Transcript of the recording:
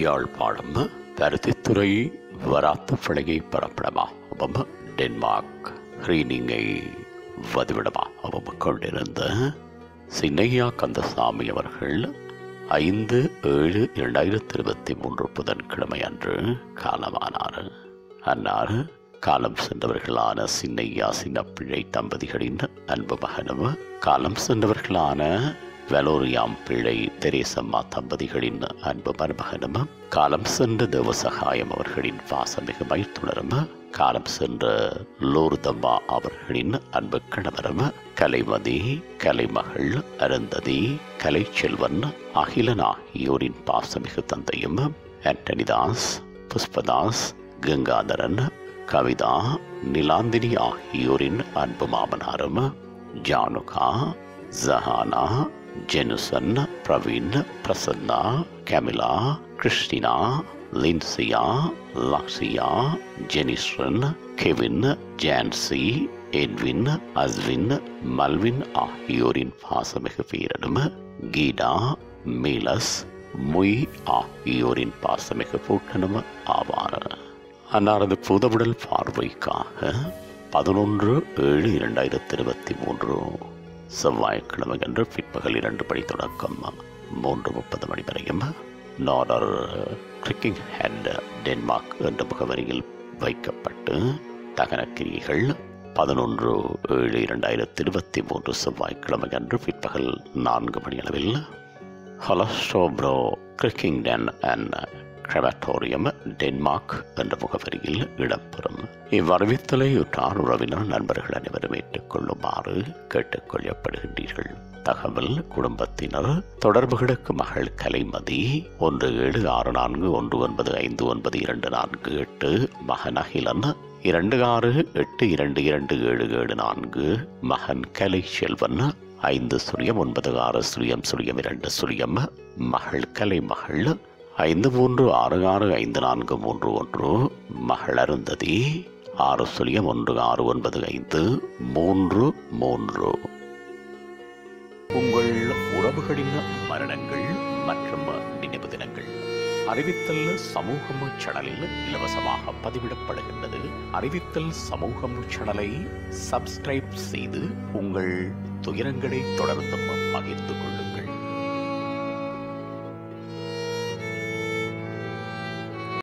யாழ்ப்பாணம் பருத்தித்துறை வராத்து பலகை பரப்படமாகவும் டென்மார்க் ஹெர்னிங்கை வதிவிடமாகவும் கொண்டிருந்த சின்னையா கந்தசாமி அவர்கள் 5/7/2023 புதன்கிழமை அன்று காலமானார். அன்னார் காலம் சென்றவர்களான சின்னையா சின்னப்பிள்ளை தம்பதிகளின் அன்பு மகனும், காலம் சென்றவர்களான வலோரியாம் பிள்ளை தெரேசம்மா தம்பதிகளின் அன்பு மருமகனும், காலம் சென்ற தேவசகாயம் அவர்களின் பாசமிகு மைத்துணரும், காலம் சென்ற லோர்தம்மா அவர்களின் அன்பு கணவரும், கலைமதி, கலைமகள், அருந்ததி, கலைச்செல்வன், அகிலன் ஆகியோரின் பாசமிகு தந்தையும், ஆண்டனிதாஸ், புஷ்பதாஸ், கங்காதரன், கவிதா, நிலாந்தினி ஆகியோரின் அன்பு மாமனாரும், Januka, Jahana, Jenusan, Praveen, Prasanna, Kamila, Christina, Linsiya, Laksiya, Jeniston, Kevin, Jansi, Edwin, Ashwin, Malvin ஆகியோரின் பாசமிகு வீரனும், கீடா, மீலஸ், முய் ஆகியோரின் பாசமிகு பூட்டனும் ஆவார். அன்னாரது புதவுடல் பார்வைக்காக 11/7/2023 செவ்வாய்க்கிழமை அன்று பிற்பகல் 2 மணி தொடக்கம் 3:30 மணி வரையும் நார்டர் கிரிக்கிங் ஹெட் டென்மார்க் என்ற முகவரியில் வைக்கப்பட்டு தகனக்கிரியைகள் 11/7/2023 செவ்வாய்க்கிழமை அன்று பிற்பகல் 4 மணி அளவில் ஹலஸ்டோப்ரோ கிரிக்கிங்டன் அண்ட் கிரமட்டோரியம் டென்மார்க் என்ற முகவரியில் இடம்பெறும். இவ்வறிவித்தலை உற்றார் உறவினர் நண்பர்கள் அனைவரும் ஏற்றுக்கொள்ளுமாறு கேட்டுக்கொள்ளப்படுகின்றீர்கள். தகவல் குடும்பத்தினர் தொடர்புகளுக்கு மகள் கலைமதி 1764195924 மகன் அகிலன் 26822274 மகன் கலை செல்வன் 5/96/2/2 மகள் கலை மகள் 53665431 மகள் அருந்ததி 6/169533. உங்கள் உறவுகளின் மரணங்கள் மற்றும் நினைவு தினங்கள் அறிவித்தல் சமூகம் சேனலில் இலவசமாக பதிவிடப்படுகின்றது. அறிவித்தல் சமூகம் சேனலை சப்ஸ்கிரைப் செய்து உங்கள் துயரங்களை தொடர்ந்தும் பகிர்ந்து கொள்ளுங்கள்.